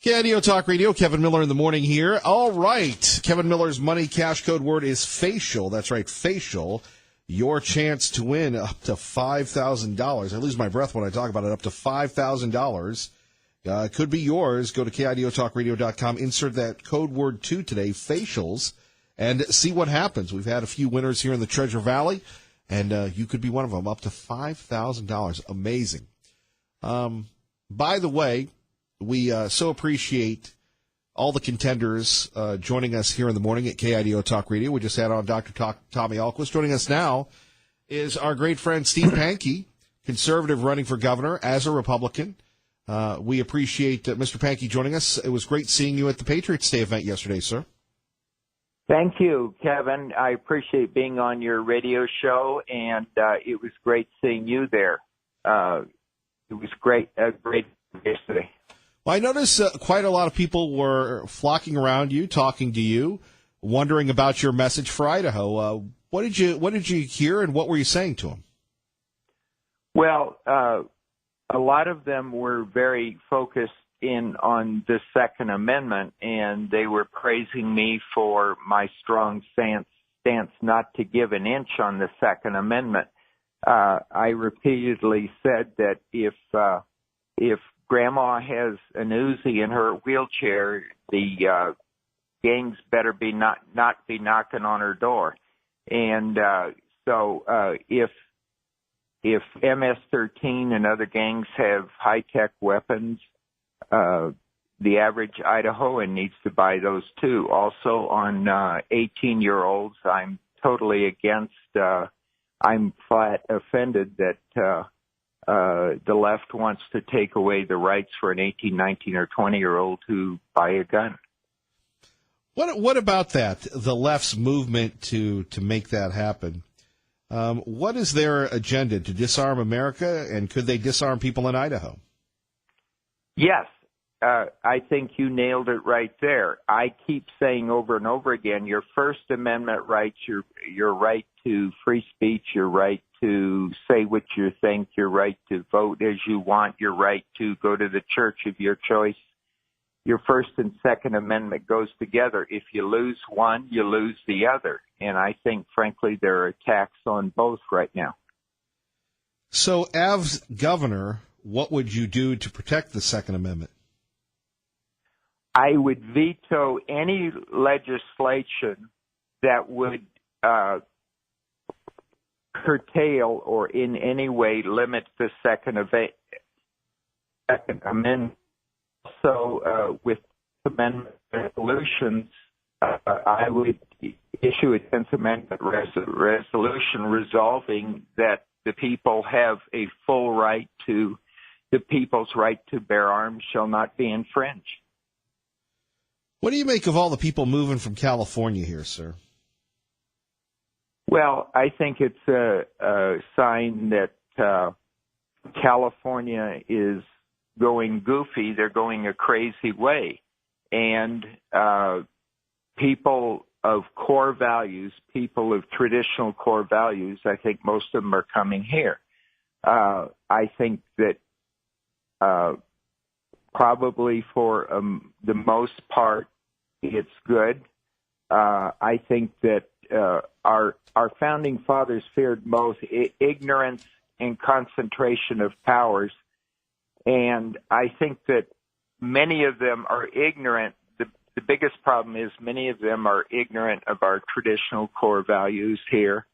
KIDO Talk Radio, Kevin Miller in the morning here. All right, Kevin Miller's money cash code word is facial. That's right, facial. Your chance to win up to $5,000. I lose my breath when I talk about it. Up to $5,000 could be yours. Go to KIDOTalkRadio.com, insert that code word 2 today, facials, and see what happens. We've had a few winners here in the Treasure Valley, and you could be one of them. Up to $5,000. Amazing. By the way, we so appreciate all the contenders joining us here in the morning at KIDO Talk Radio. We just had on Dr. Tommy Ahlquist. Joining us now is our great friend Steve Pankey, conservative running for governor as a Republican. We appreciate Mr. Pankey joining us. It was great seeing you at the Patriots Day event yesterday, sir. Thank you, Kevin. I appreciate being on your radio show, and it was great seeing you there. It was great yesterday. Well, I noticed quite a lot of people were flocking around you, talking to you, wondering about your message for Idaho. What did you hear, and what were you saying to them? Well, a lot of them were very focused in on the Second Amendment, and they were praising me for my strong stance not to give an inch on the Second Amendment. I repeatedly said that if Grandma has an Uzi in her wheelchair, the gangs better be not be knocking on her door. And so if MS-13 and other gangs have high-tech weapons, the average Idahoan needs to buy those too. Also on 18-year-olds, I'm totally against. I'm flat offended that the left wants to take away the rights for an 18, 19, or 20-year-old to buy a gun. What about that, the left's movement to make that happen? What is their agenda, to disarm America, and could they disarm people in Idaho? Yes, I think you nailed it right there. I keep saying over and over again, your First Amendment rights, your right to free speech, your right to say what you think, your right to vote as you want, your right to go to the church of your choice. Your First and Second Amendment goes together. If you lose one, you lose the other. And I think, frankly, there are attacks on both right now. So, as governor, what would you do to protect the Second Amendment? I would veto any legislation that would curtail or in any way limit the Second Amendment. So with amendment resolutions, I would issue a 10th Amendment resolution resolving that the people have a full right to, the people's right to bear arms shall not be infringed. What do you make of all the people moving from California here, sir? Well, I think it's a sign that California is going goofy. They're going a crazy way. And people of core values, people of traditional core values, I think most of them are coming here. I think that probably for the most part, it's good. I think that our founding fathers feared both ignorance and concentration of powers, and I think that many of them are ignorant. The biggest problem is many of them are ignorant of our traditional core values here,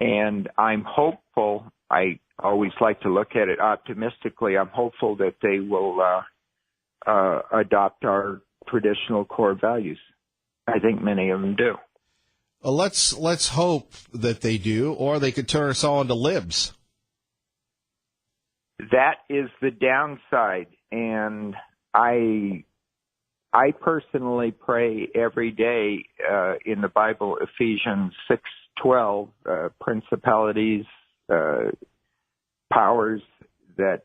and I'm hopeful. I always like to look at it optimistically. I'm hopeful that they will adopt our traditional core values. I think many of them do. Well, let's hope that they do, or they could turn us all into libs. That is the downside, and I personally pray every day in the Bible, Ephesians 6:12, principalities, powers, that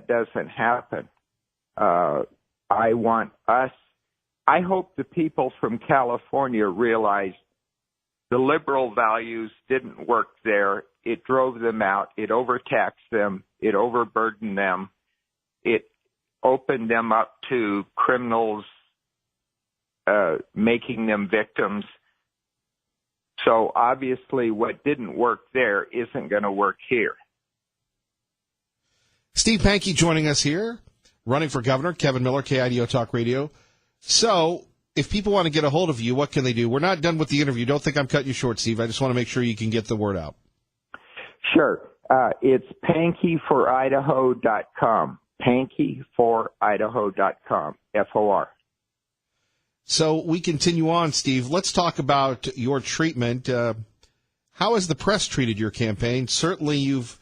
doesn't happen. I hope the people from California realize the liberal values didn't work there. It drove them out. It overtaxed them. It overburdened them. It opened them up to criminals, making them victims. So obviously what didn't work there isn't going to work here. Steve Pankey joining us here, running for governor. Kevin Miller, KIDO Talk Radio. So if people want to get a hold of you, what can they do? We're not done with the interview. Don't think I'm cutting you short, Steve. I just want to make sure you can get the word out. Sure. It's PankeyForIdaho.com. PankeyForIdaho.com. FOR. So we continue on, Steve. Let's talk about your treatment. How has the press treated your campaign? Certainly you've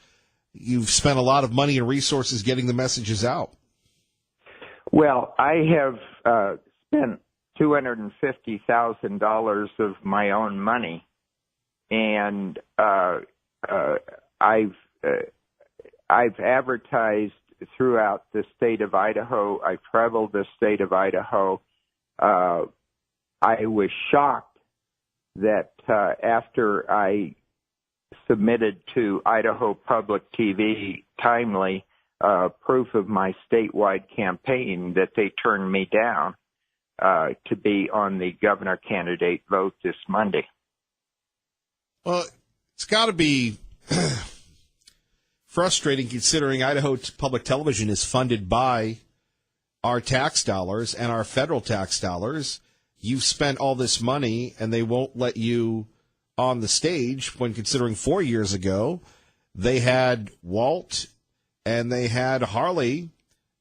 spent a lot of money and resources getting the messages out. Well, I have spent $250,000 of my own money, and I've advertised throughout the state of Idaho. I've traveled the state of Idaho. I was shocked that after I submitted to Idaho Public TV timely proof of my statewide campaign that they turned me down to be on the governor candidate vote this Monday. Well, it's got to be frustrating considering Idaho Public Television is funded by our tax dollars and our federal tax dollars. You've spent all this money and they won't let you on the stage when considering 4 years ago they had Walt and they had Harley,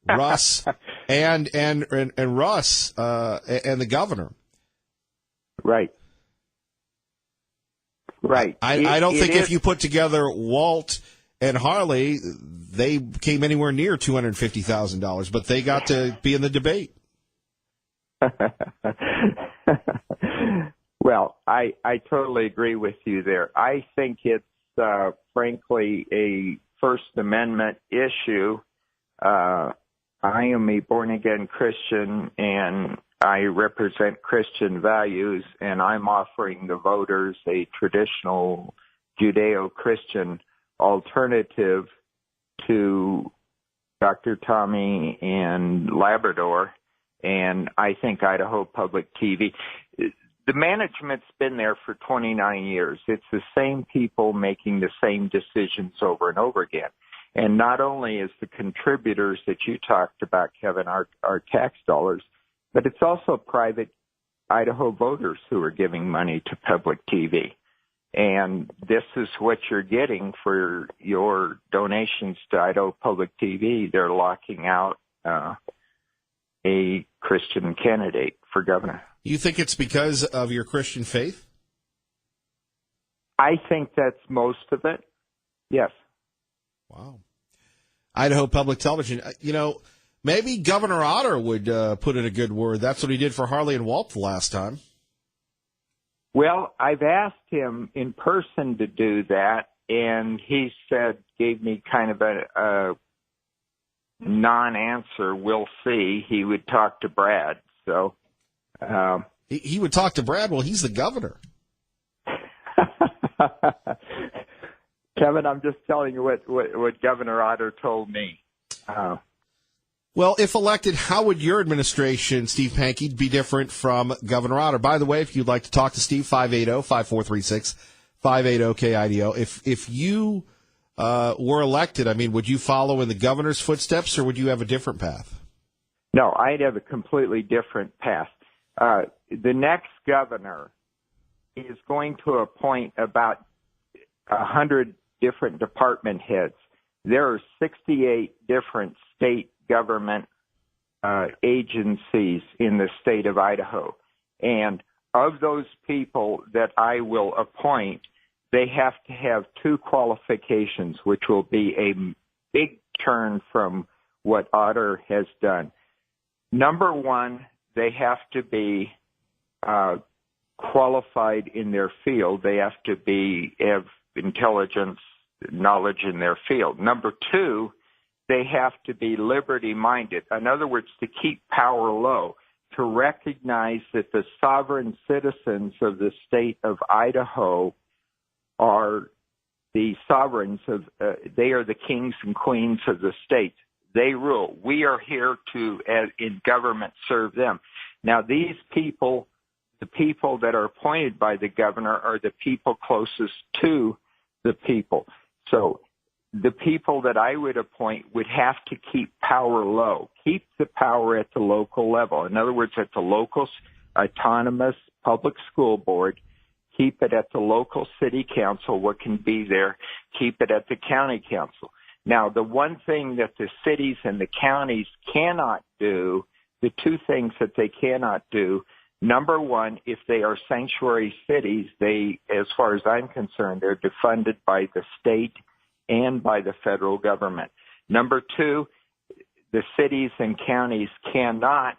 Russ, and Russ and the governor. Right. Right. I don't think if you put together Walt and Harley, they came anywhere near $250,000, but they got to be in the debate. Well, I totally agree with you there. I think it's frankly a First Amendment issue. I am a born-again Christian, and I represent Christian values, and I'm offering the voters a traditional Judeo-Christian alternative to Dr. Tommy and Labrador, and I think Idaho Public TV. The management's been there for 29 years. It's the same people making the same decisions over and over again. And not only is the contributors that you talked about, Kevin, our tax dollars, but it's also private Idaho voters who are giving money to public TV. And this is what you're getting for your donations to Idaho Public TV. They're locking out a Christian candidate for governor. You think it's because of your Christian faith? I think that's most of it. Yes. Wow. Idaho Public Television. Maybe Governor Otter would put in a good word. That's what he did for Harley and Walt the last time. Well, I've asked him in person to do that, and he gave me kind of a non-answer. We'll see. He would talk to Brad. So he would talk to Brad. Well, he's the governor. Kevin, I'm just telling you what Governor Otter told me. Well, if elected, how would your administration, Steve Pankey, be different from Governor Otter? By the way, if you'd like to talk to Steve, 580-5436, 580-KIDO. If you were elected, would you follow in the governor's footsteps, or would you have a different path? No, I'd have a completely different path. The next governor is going to appoint about 100 different department heads. There are 68 different state government agencies in the state of Idaho. And of those people that I will appoint, they have to have two qualifications, which will be a big turn from what Otter has done. Number one, they have to be qualified in their field. They have to have intelligence, knowledge in their field. Number two, they have to be liberty-minded. In other words, to keep power low, to recognize that the sovereign citizens of the state of Idaho are the sovereigns of, they are the kings and queens of the state. They rule. We are here to, as in government, serve them. Now, these people, the people that are appointed by the governor, are the people closest to the people. So the people that I would appoint would have to keep power low, keep the power at the local level. In other words, at the local autonomous public school board, keep it at the local city council, what can be there, keep it at the county council. Now, the one thing that the cities and the counties cannot do, the two things that they cannot do, number one, if they are sanctuary cities, they, as far as I'm concerned, they're defunded by the state and by the federal government. Number two, the cities and counties cannot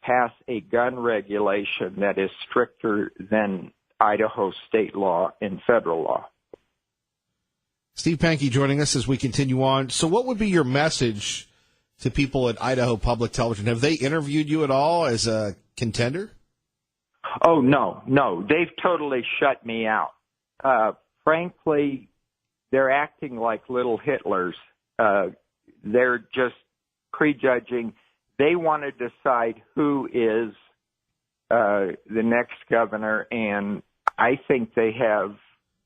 pass a gun regulation that is stricter than Idaho state law and federal law. Steve Pankey joining us as we continue on. So what would be your message to people at Idaho Public Television? Have they interviewed you at all as a contender? Oh, no. They've totally shut me out. Frankly, they're acting like little Hitlers. They're just prejudging. They want to decide who is the next governor, and I think they have,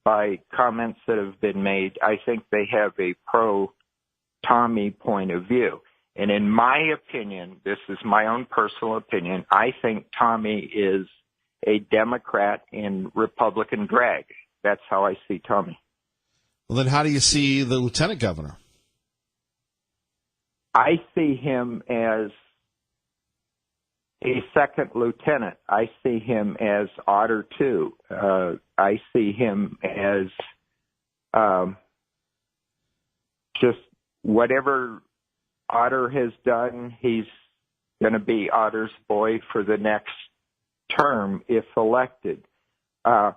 by comments that have been made, I think they have a pro-Tommy point of view. And in my opinion, this is my own personal opinion, I think Tommy is a Democrat in Republican drag. That's how I see Tommy. Well, then how do you see the lieutenant governor? I see him as a second lieutenant. I see him as Otter too. I see him as just whatever Otter has done, he's going to be Otter's boy for the next term if elected. I'm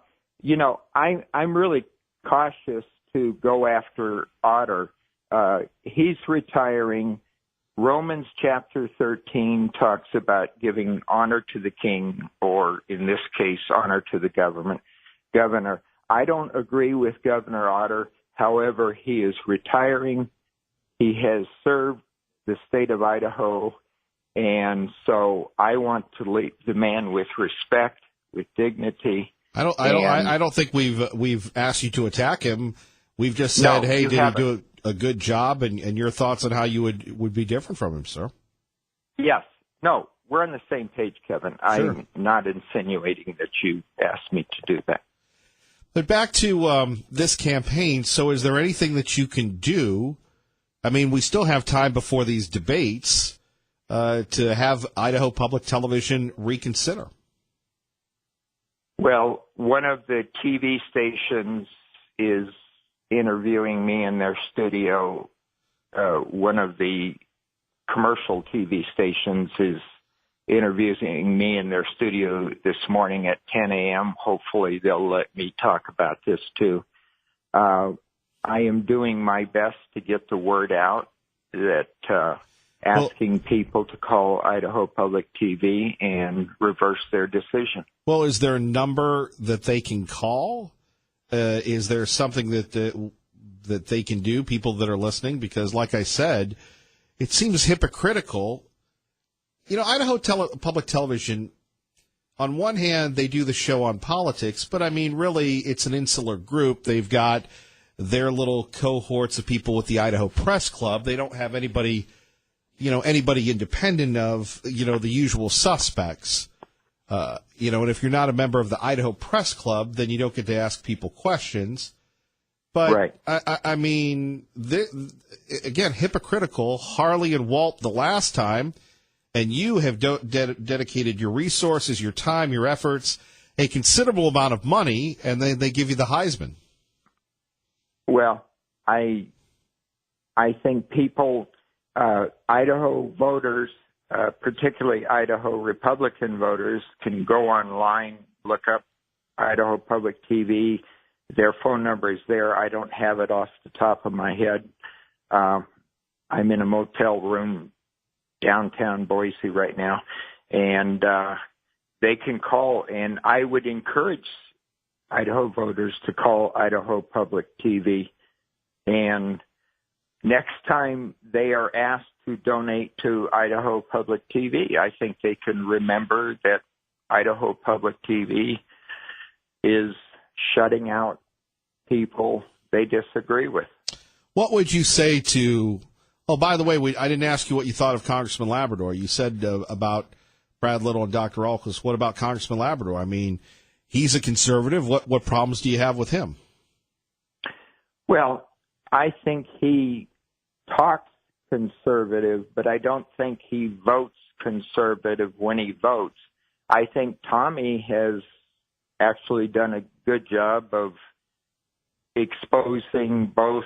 really cautious to go after Otter. He's retiring. Romans chapter 13 talks about giving honor to the king, or in this case, honor to the governor. I don't agree with Governor Otter. However, he is retiring. He has served the state of Idaho, and so I want to lead the man with respect, with dignity. I don't think we've asked you to attack him. We've just said, No, hey, did haven't. he do a good job, and your thoughts on how you would be different from him, sir? Yes. No, we're on the same page, Kevin. Sure. I'm not insinuating that you asked me to do that. But back to this campaign, so is there anything that you can do? I mean, we still have time before these debates to have Idaho Public Television reconsider. Well, one of the TV stations is interviewing me in their studio. One of the commercial TV stations is interviewing me in their studio this morning at 10 a.m. Hopefully they'll let me talk about this too. I am doing my best to get the word out that asking people to call Idaho Public TV and reverse their decision. Well, is there a number that they can call? Is there something that they can do, people that are listening? Because, like I said, it seems hypocritical. You know, Idaho Public Television, on one hand, they do the show on politics, but, I mean, really, it's an insular group. They've got their little cohorts of people with the Idaho Press Club. They don't have anybody independent of, the usual suspects. And if you're not a member of the Idaho Press Club, then you don't get to ask people questions. But, right. I mean, again, hypocritical. Harley and Walt the last time, and you have dedicated your resources, your time, your efforts, a considerable amount of money, and they give you the Heisman. Well, I think people, Idaho voters, particularly Idaho Republican voters, can go online, look up Idaho Public TV. Their phone number is there. I don't have it off the top of my head. I'm in a motel room downtown Boise right now, and they can call, and I would encourage Idaho voters to call Idaho Public TV. And next time they are asked to donate to Idaho Public TV. I think they can remember that Idaho Public TV is shutting out people they disagree with. What would you say to? Oh, by the way, I didn't ask you what you thought of Congressman Labrador. You said about Brad Little and Dr. Ahlquist. What about Congressman Labrador? I mean, he's a conservative. What problems do you have with him? Well, I think he talks conservative, but I don't think he votes conservative when he votes. I think Tommy has actually done a good job of exposing both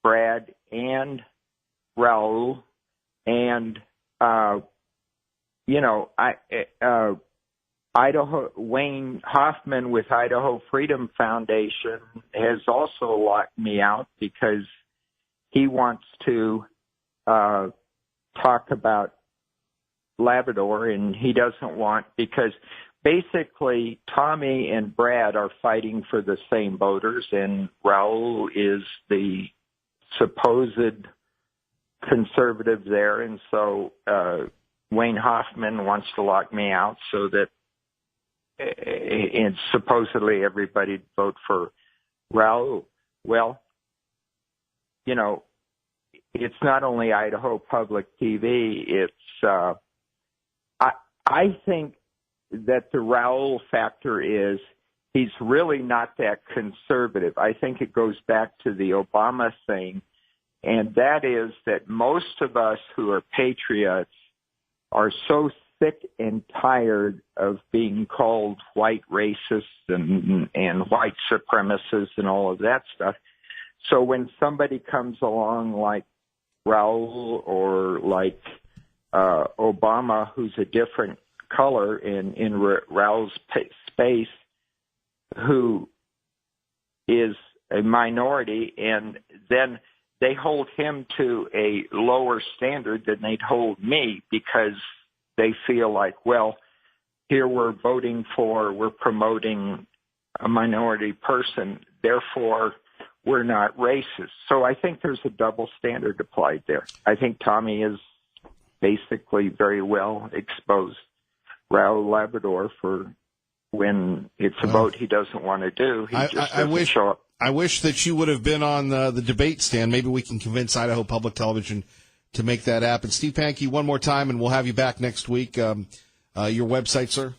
Brad and Raul, and Wayne Hoffman with Idaho Freedom Foundation has also locked me out because he wants to talk about Labrador, and he doesn't want, because basically Tommy and Brad are fighting for the same voters, and Raul is the supposed conservative there, and so Wayne Hoffman wants to lock me out so that and supposedly everybody'd vote for Raul. Well, it's not only Idaho Public TV. It's I think that the Raul factor is he's really not that conservative. I think it goes back to the Obama thing, and that is that most of us who are patriots are so sick and tired of being called white racists and white supremacists and all of that stuff. So when somebody comes along like Raul or like Obama, who's a different color in Raul's space, who is a minority, and then they hold him to a lower standard than they'd hold me because they feel like, well, here we're promoting a minority person, therefore we're not racist. So I think there's a double standard applied there. I think Tommy is basically very well exposed Raul Labrador for when it's a vote he doesn't want to do. He just doesn't show up. I wish that you would have been on the debate stand. Maybe we can convince Idaho Public Television to make that happen. Steve Pankey, one more time, and we'll have you back next week. Your website, sir?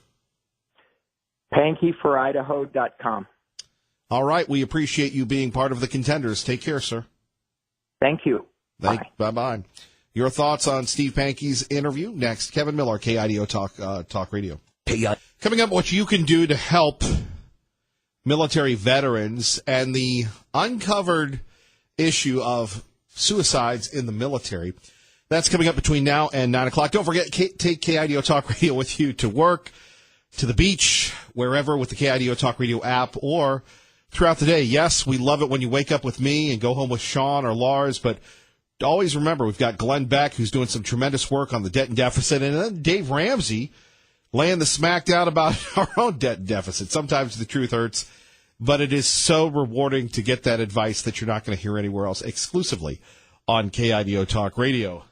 PankeyForIdaho.com. All right. We appreciate you being part of the Contenders. Take care, sir. Thank you. Bye-bye. Your thoughts on Steve Pankey's interview next. Kevin Miller, KIDO Talk Radio. Coming up, what you can do to help military veterans and the uncovered issue of suicides in the military. That's coming up between now and 9 o'clock. Don't forget, take KIDO Talk Radio with you to work, to the beach, wherever with the KIDO Talk Radio app, or throughout the day. Yes, we love it when you wake up with me and go home with Sean or Lars, but always remember, we've got Glenn Beck, who's doing some tremendous work on the debt and deficit, and then Dave Ramsey laying the smack down about our own debt and deficit. Sometimes the truth hurts, but it is so rewarding to get that advice that you're not going to hear anywhere else, exclusively on KIDO Talk Radio.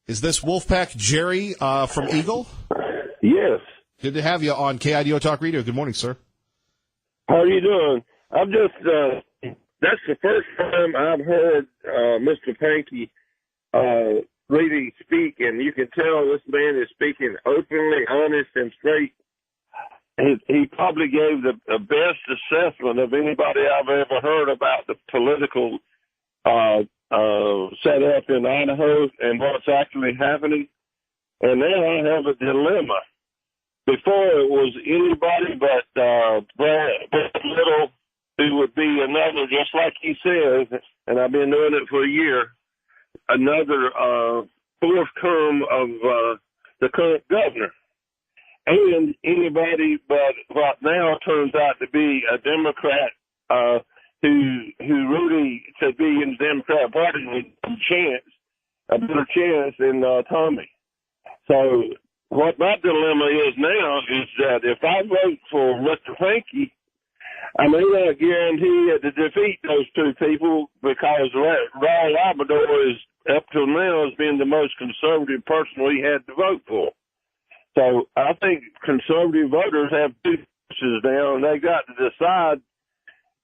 Is this Wolfpack Jerry from Eagle? Yes. Good to have you on KIDO Talk Radio. Good morning, sir. How are you doing? I'm just, that's the first time I've heard Mr. Pankey really speak, and you can tell this man is speaking openly, honest, and straight. He probably gave the best assessment of anybody I've ever heard about the political setup in Idaho and what's actually happening. And now I have a dilemma. Before it was anybody but Brad Little, who would be another, just like he says, and I've been doing it for a year, another fourth term of the current governor. And anybody but what now turns out to be a Democrat who really to be in the Democrat Party with a better chance than Tommy. So what my dilemma is now is that if I vote for Mr. Pankey, I may not guarantee to defeat those two people because Raul Labrador is up till now has been the most conservative person we had to vote for. So I think conservative voters have two choices now, and they got to decide.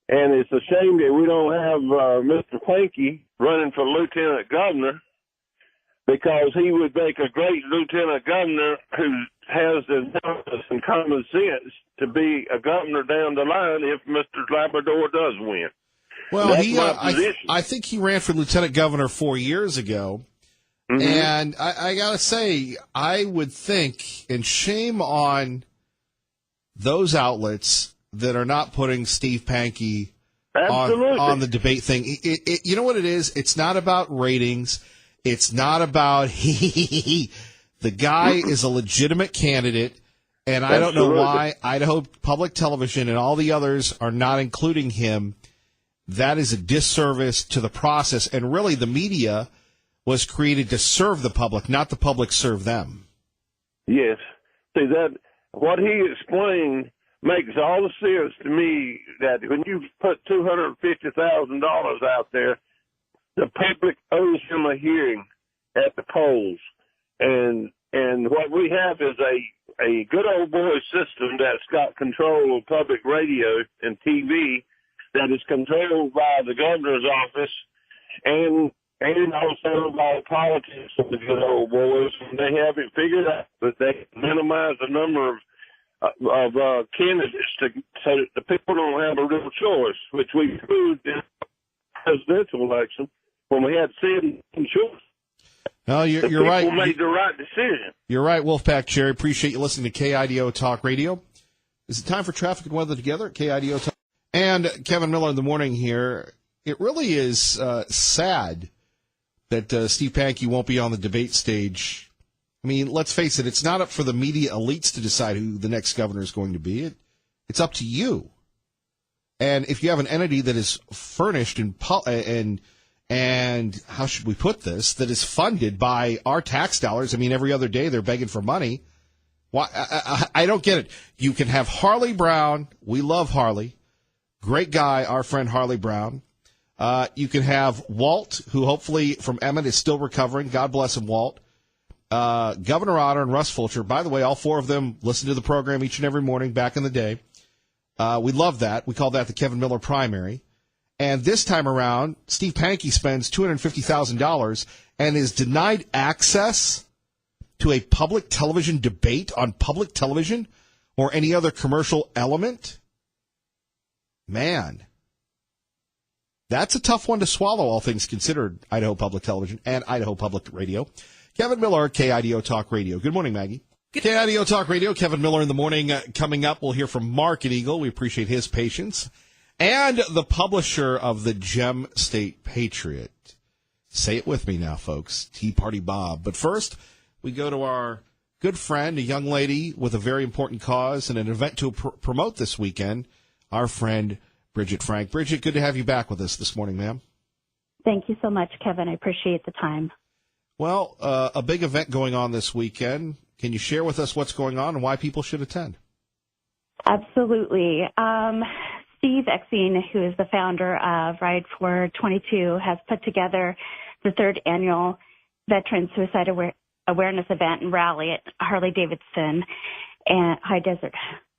And it's a shame that we don't have Mr. Pankey running for lieutenant governor, because he would make a great lieutenant governor who has the intelligence and common sense to be a governor down the line if Mr. Labrador does win. Well, That's I think he ran for lieutenant governor 4 years ago. Mm-hmm. And I got to say, I would think, and shame on those outlets that are not putting Steve Pankey on the debate thing. You know what it is? It's not about ratings. It's not about the guy is a legitimate candidate, and I don't know why Idaho Public Television and all the others are not including him. That is a disservice to the process, and really the media was created to serve the public, not the public serve them. Yes. See, that what he explained makes all the sense to me, that when you put $250,000 out there, the public owes him a hearing at the polls. And what we have is a good old boy system that's got control of public radio and TV, that is controlled by the governor's office and also by politics of the good old boys. And they have it figured out that they can minimize the number of candidates so that the people don't have a real choice, which we proved in the presidential election when we had 7 choices. No, you're right. People made the right decision. You're right, Wolfpack Cherry. Appreciate you listening to KIDO Talk Radio. Is it time for traffic and weather together at KIDO Talk? And Kevin Miller in the morning here. It really is sad that Steve Pankey won't be on the debate stage. I mean, let's face it, it's not up for the media elites to decide who the next governor is going to be. It's up to you. And if you have an entity that is furnished and how should we put this, that is funded by our tax dollars, I mean, every other day they're begging for money. Why? I don't get it. You can have Harley Brown. We love Harley. Great guy, our friend Harley Brown. You can have Walt, who hopefully from Emmett is still recovering. God bless him, Walt. Governor Otter and Russ Fulcher. By the way, all 4 of them listen to the program each and every morning back in the day. We love that. We call that the Kevin Miller primary. And this time around, Steve Pankey spends $250,000 and is denied access to a public television debate on public television or any other commercial element. Man, that's a tough one to swallow, all things considered, Idaho Public Television and Idaho Public Radio. Kevin Miller, KIDO Talk Radio. Good morning, Maggie. KIDO Talk Radio, Kevin Miller in the morning. Coming up, we'll hear from Mark at Eagle. We appreciate his patience. And the publisher of the Gem State Patriot. Say it with me now, folks. Tea Party Bob. But first, we go to our good friend, a young lady with a very important cause and an event to promote this weekend, our friend Bridget Frank. Bridget, good to have you back with us this morning, ma'am. Thank you so much, Kevin. I appreciate the time. Well, a big event going on this weekend. Can you share with us what's going on and why people should attend? Absolutely. Steve Exene, who is the founder of Ride for 22, has put together the 3rd annual Veteran Suicide Awareness Event and Rally at Harley-Davidson and High Desert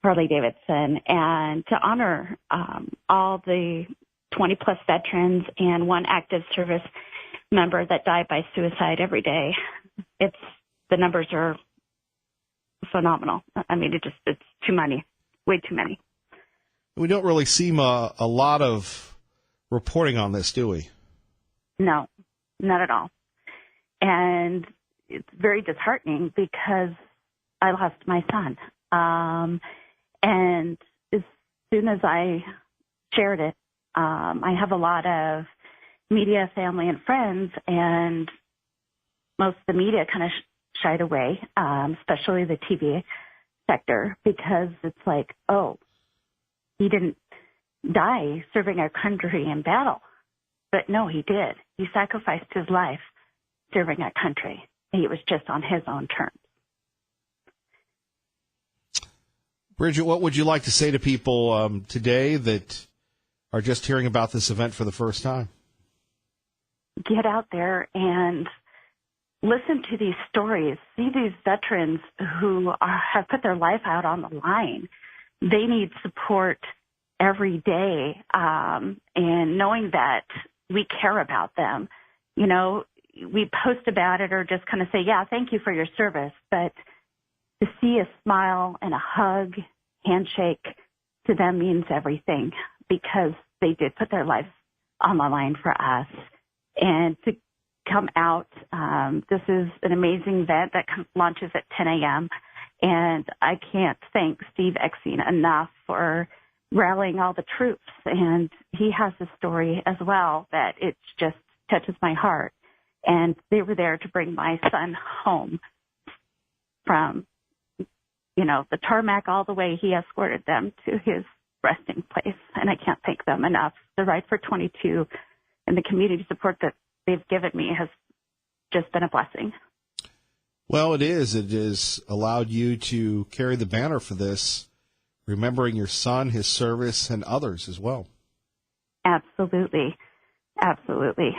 Harley-Davidson, and to honor all the 20-plus veterans and 1 active service member that died by suicide every day. The numbers are phenomenal. I mean, it's too many, way too many. We don't really see a lot of reporting on this, do we? No, not at all. And it's very disheartening because I lost my son. And as soon as I shared it, I have a lot of media, family, and friends, and most of the media kind of shied away, especially the TV sector, because it's like, oh, he didn't die serving our country in battle. But no, he did. He sacrificed his life serving our country. He was just on his own terms. Bridget, what would you like to say to people today that are just hearing about this event for the first time? get out there and listen to these stories, see these veterans who have put their life out on the line. They need support every day, and knowing that we care about them. You know, we post about it or just kind of say, yeah, thank you for your service. But to see a smile and a hug, handshake to them means everything, because they did put their lives on the line for us. And to come out, this is an amazing event that launches at 10 a.m. And I can't thank Steve Exine enough for rallying all the troops. And he has a story as well that it just touches my heart. And they were there to bring my son home from, you know, the tarmac all the way. He escorted them to his resting place. And I can't thank them enough. The Ride for 22 and the community support that they've given me has just been a blessing. Well, it is. It has allowed you to carry the banner for this, remembering your son, his service, and others as well. Absolutely. Absolutely.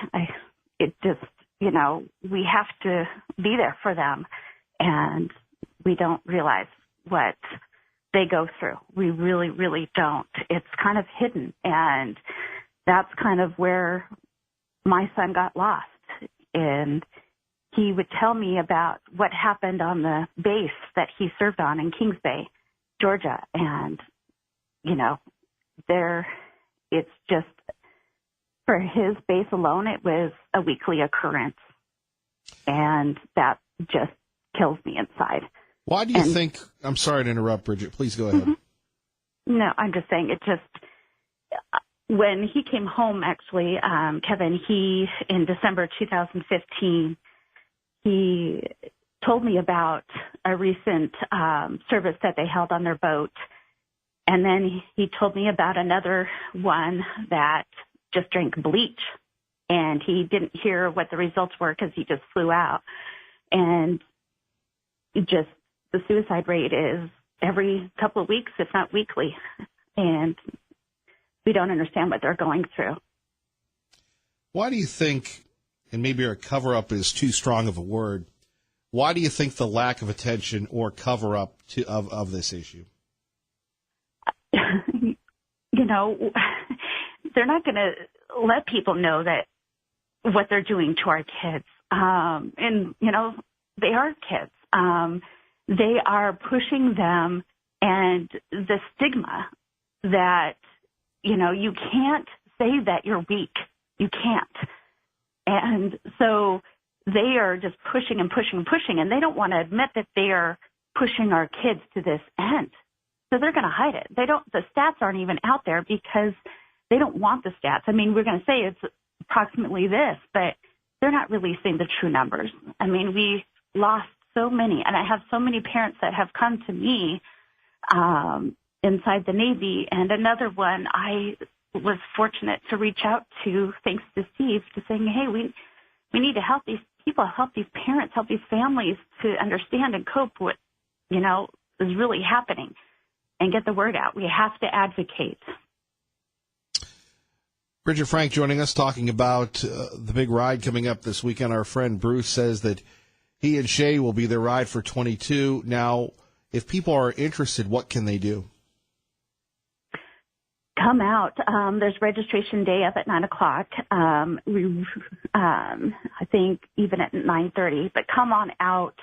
It just, you know, we have to be there for them, and we don't realize what they go through. We really, really don't. It's kind of hidden, and that's kind of where my son got lost. And he would tell me about what happened on the base that he served on in Kings Bay, Georgia. And, you know, it's just, for his base alone, it was a weekly occurrence. And that just kills me inside. Why do you think, I'm sorry to interrupt, Bridget, please go ahead. Mm-hmm. No, I'm just saying it just, when he came home, actually, Kevin, in December 2015, he told me about a recent service that they held on their boat. And then he told me about another one that just drank bleach. And he didn't hear what the results were because he just flew out. And just the suicide rate is every couple of weeks, if not weekly. And we don't understand what they're going through. Why do you think, and maybe a cover-up is too strong of a word, why do you think the lack of attention or cover-up of this issue? You know, they're not going to let people know that what they're doing to our kids. And, you know, they are kids. They are pushing them, and the stigma that, you know, you can't say that you're weak. You can't. And so they are just pushing and pushing and pushing, and they don't want to admit that they are pushing our kids to this end. So they're going to hide it. The stats aren't even out there because they don't want the stats. I mean, we're going to say it's approximately this, but they're not releasing the true numbers. I mean, we lost so many, and I have so many parents that have come to me inside the Navy, and another one I was fortunate to reach out to, thanks to Steve, to saying, hey, we need to help these people, help these parents, help these families to understand and cope with, you know, is really happening, and get the word out. We have to advocate. Bridget Frank joining us, talking about the big ride coming up this weekend. Our friend Bruce says that he and Shay will be their Ride for 22. Now, if people are interested, what can they do? Come out. There's registration day up at 9 o'clock. I think even at 9:30. But come on out.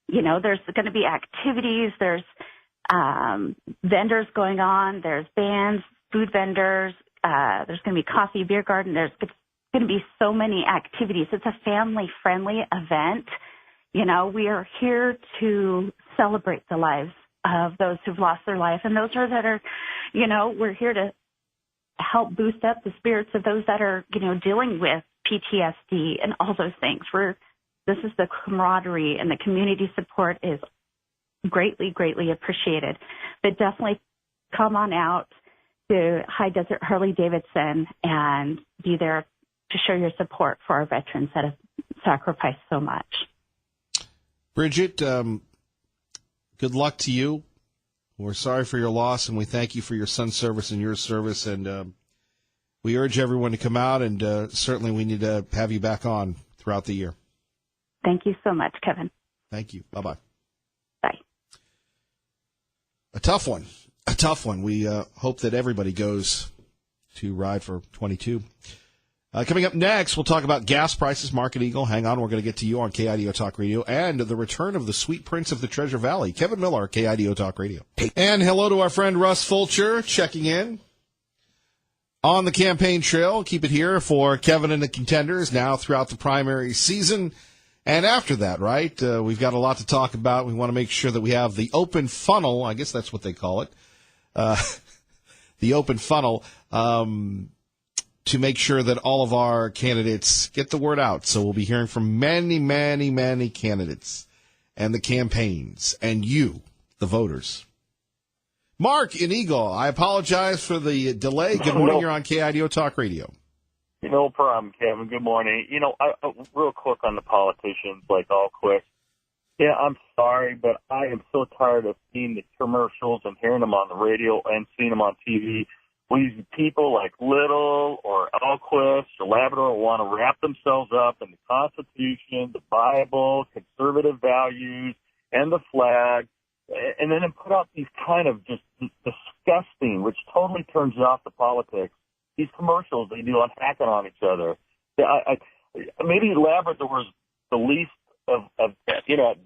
You know, there's going to be activities. There's vendors going on. There's bands, food vendors. There's going to be coffee, beer garden. There's going to be so many activities. It's a family-friendly event. You know, we are here to celebrate the lives of those who've lost their life, and those that are, you know, we're here to help boost up the spirits of those that are, you know, dealing with PTSD and all those things. This is the camaraderie, and the community support is greatly, greatly appreciated. But definitely come on out to High Desert Harley-Davidson and be there to show your support for our veterans that have sacrificed so much. Bridget, good luck to you. We're sorry for your loss, and we thank you for your son's service and your service. And we urge everyone to come out, and certainly we need to have you back on throughout the year. Thank you so much, Kevin. Thank you. Bye-bye. Bye. A tough one. A tough one. We hope that everybody goes to Ride for 22. Coming up next, we'll talk about gas prices. Market Eagle, hang on. We're going to get to you on KIDO Talk Radio and the return of the sweet prince of the Treasure Valley, Kevin Miller, KIDO Talk Radio. And hello to our friend Russ Fulcher checking in on the campaign trail. Keep it here for Kevin and the contenders now throughout the primary season. And after that, right, we've got a lot to talk about. We want to make sure that we have the open funnel. I guess that's what they call it. The open funnel. To make sure that all of our candidates get the word out. So we'll be hearing from many, many, many candidates and the campaigns and you, the voters. Mark in Eagle, I apologize for the delay. Good morning. You're on KIDO Talk Radio. No problem, Kevin. Good morning. Real quick on the politicians, like all quick. Yeah, I'm sorry, but I am so tired of seeing the commercials and hearing them on the radio and seeing them on TV. These people like Little or Alquist or Labrador want to wrap themselves up in the Constitution, the Bible, conservative values, and the flag, and then put out these kind of just disgusting, which totally turns off the politics, these commercials they do on hacking on each other. Maybe Labrador is the least of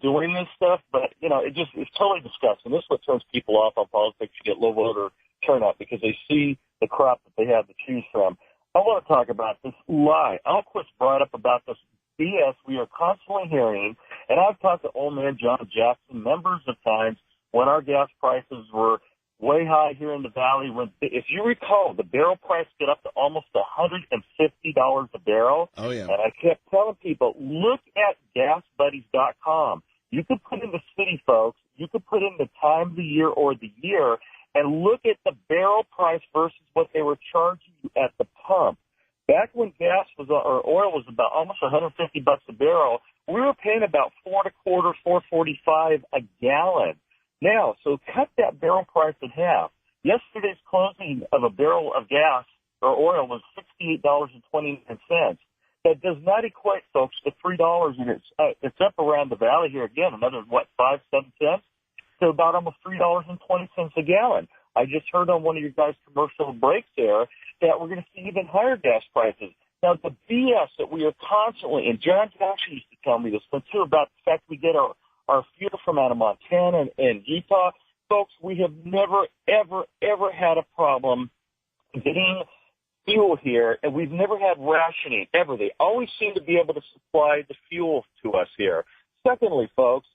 doing this stuff, but, it's totally disgusting. This is what turns people off on politics. You get low voter turnout because they see the crop that they have to choose from. I want to talk about this lie. Alquist brought up about this BS we are constantly hearing, and I've talked to old man John Jackson numbers of times when our gas prices were way high here in the valley. If you recall, the barrel price got up to almost $150 a barrel. Oh, yeah. And I kept telling people, look at GasBuddies.com. You could put in the city, folks. You could put in the time of the year or the year and look at the barrel price versus what they were charging you at the pump. Back when gas was, or oil was about almost $150 a barrel, we were paying about $4.25, $4.45 a gallon. Now, so cut that barrel price in half. Yesterday's closing of a barrel of gas or oil was $68.29. That does not equate, folks, to $3, and it's up around the valley here again, another, 5, 7 cents? To about almost $3.20 a gallon. I just heard on one of your guys' commercial breaks there that we're going to see even higher gas prices. Now, the BS that we are constantly, and John Jackson used to tell me this one too, about the fact we get our fuel from out of Montana and Utah. Folks, we have never, ever, ever had a problem getting fuel here, and we've never had rationing, ever. They always seem to be able to supply the fuel to us here. Secondly, folks,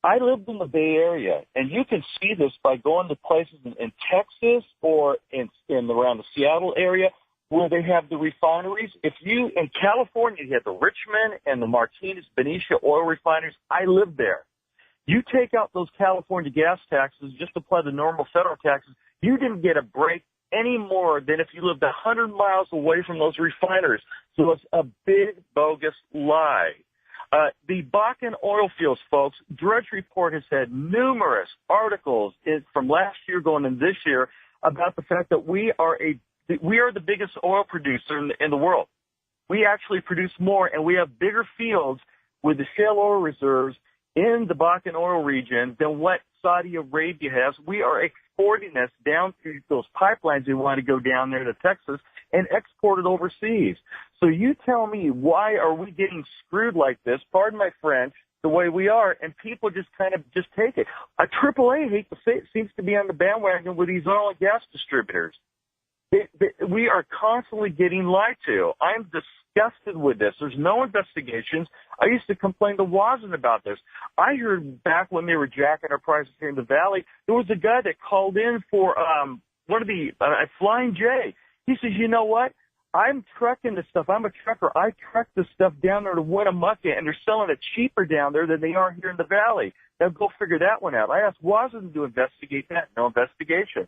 I lived in the Bay Area, and you can see this by going to places in Texas or in around the Seattle area where they have the refineries. In California, you have the Richmond and the Martinez, Benicia oil refineries. I lived there. You take out those California gas taxes, just apply the normal federal taxes, you didn't get a break any more than if you lived 100 miles away from those refineries. So it's a big, bogus lie. The Bakken oil fields, folks, Drudge Report has had numerous articles from last year going into this year about the fact that we are the biggest oil producer in the world. We actually produce more, and we have bigger fields with the shale oil reserves in the Bakken oil region than what Saudi Arabia has. We are exporting this down through those pipelines. We want to go down there to Texas and export it overseas. So you tell me, why are we getting screwed like this, pardon my French, the way we are, and people just kind of just take it. AAA, I hate to say it, seems to be on the bandwagon with these oil and gas distributors. We are constantly getting lied to. I'm disgusted with this. There's no investigations. I used to complain to Wazen about this. I heard back when they were jacking our prices here in the valley, there was a guy that called in for one of the Flying J. He says, you know what? I'm trucking this stuff. I'm a trucker. I truck this stuff down there to Winnemucca, and they're selling it cheaper down there than they are here in the valley. Now go figure that one out. I asked Wazen to investigate that. No investigation.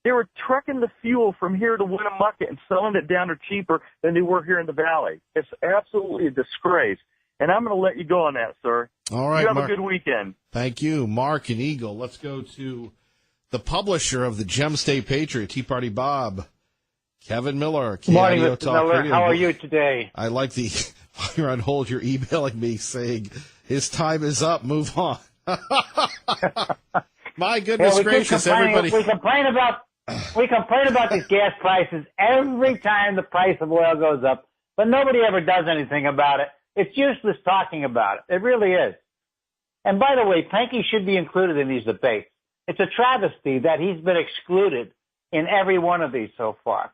They were trucking the fuel from here to Winnemucca and selling it down there cheaper than they were here in the valley. It's absolutely a disgrace. And I'm going to let you go on that, sir. All right, you have Mark. a good weekend. Thank you, Mark and Eagle. Let's go to the publisher of the Gem State Patriot, Tea Party Bob. Kevin Miller, Good morning, KIDO Mr. Talk Miller. Radio. How are you today? I like while you're on hold, you're emailing me saying his time is up. Move on. My goodness gracious, everybody. We complain about these gas prices every time the price of oil goes up, but nobody ever does anything about it. It's useless talking about it. It really is. And by the way, Pankey should be included in these debates. It's a travesty that he's been excluded in every one of these so far.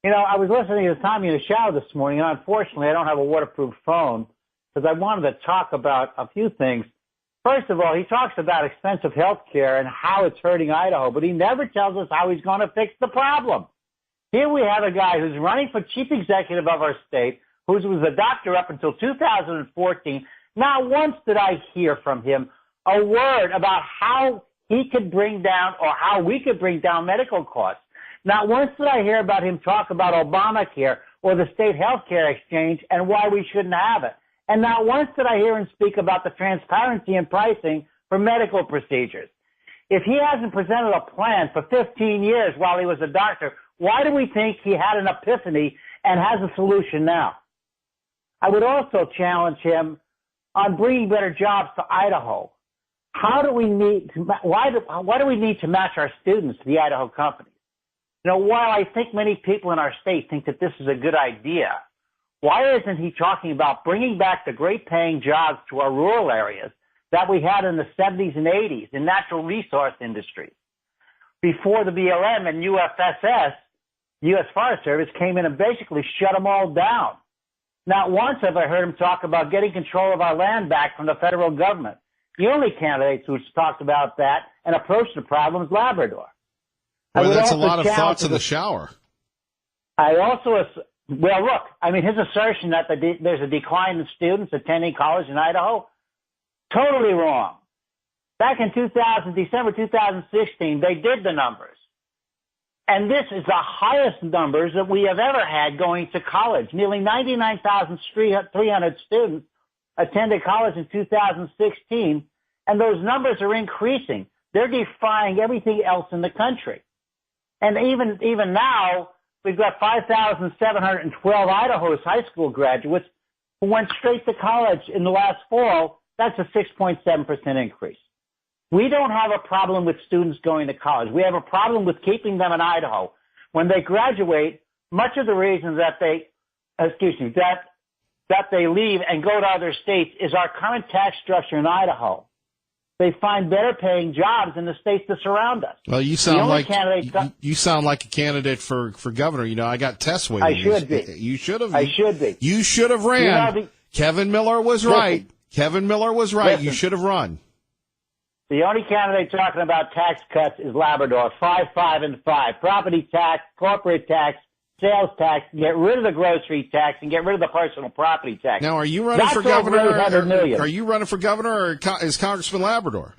You know, I was listening to Tommy in the shower this morning, and unfortunately I don't have a waterproof phone because I wanted to talk about a few things. First of all, he talks about expensive health care and how it's hurting Idaho, but he never tells us how he's going to fix the problem. Here we have a guy who's running for chief executive of our state, who was a doctor up until 2014. Not once did I hear from him a word about how he could bring down or how we could bring down medical costs. Not once did I hear about him talk about Obamacare or the state health care exchange and why we shouldn't have it. And not once did I hear him speak about the transparency in pricing for medical procedures. If he hasn't presented a plan for 15 years while he was a doctor, why do we think he had an epiphany and has a solution now? I would also challenge him on bringing better jobs to Idaho. Why do we need to match our students to the Idaho companies? You know, while I think many people in our state think that this is a good idea, why isn't he talking about bringing back the great paying jobs to our rural areas that we had in the 70s and 80s in natural resource industries? Before the BLM and UFSS, U.S. Forest Service, came in and basically shut them all down. Not once have I heard him talk about getting control of our land back from the federal government. The only candidates who's talked about that and approached the problem is Labrador. Well, that's a lot of thoughts in the shower. Well, look, I mean, his assertion that there's a decline in students attending college in Idaho, totally wrong. Back in December 2016, they did the numbers. And this is the highest numbers that we have ever had going to college. Nearly 99,300 students attended college in 2016, and those numbers are increasing. They're defying everything else in the country. And even now, we've got 5,712 Idaho's high school graduates who went straight to college in the last fall. That's a 6.7% increase. We don't have a problem with students going to college. We have a problem with keeping them in Idaho. When they graduate, much of the reason that they leave and go to other states is our current tax structure in Idaho. They find better paying jobs in the states that surround us. Well, you sound like a candidate for governor. You know, I got tests waiting. I should be. You should have. I should be. You should have ran. Kevin Miller was right. Kevin Miller was right. Listen. You should have run. The only candidate talking about tax cuts is Labrador. 5, 5, and 5. Property tax, corporate tax, sales tax. Get rid of the grocery tax and get rid of the personal property tax. Now, are you running for governor? Are you running for governor, or is Congressman Labrador?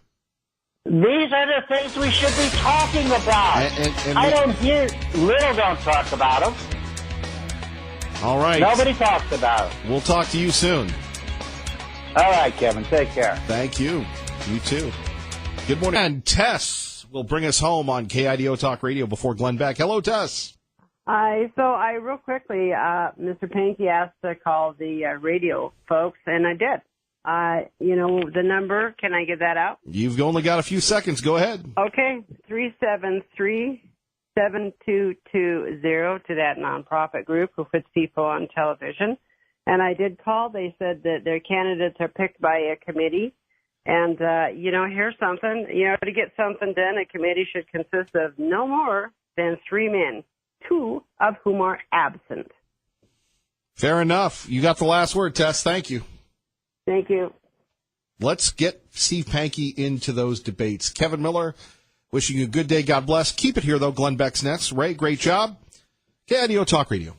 These are the things we should be talking about. Little don't talk about them. All right. Nobody talks about them. We'll talk to you soon. All right, Kevin. Take care. Thank you. You too. Good morning. And Tess will bring us home on KIDO Talk Radio before Glenn Beck. Hello, Tess. So real quickly, Mr. Pankey asked to call the radio folks, and I did. The number, can I give that out? You've only got a few seconds. Go ahead. Okay, 373-7220 to that nonprofit group who puts people on television. And I did call. They said that their candidates are picked by a committee. And, here's something. To get something done, a committee should consist of no more than 3 men, 2 of whom are absent. Fair enough. You got the last word, Tess. Thank you. Thank you. Let's get Steve Pankey into those debates. Kevin Miller, wishing you a good day. God bless. Keep it here, though. Glenn Beck's next. Ray, great job. KIDO Talk Radio.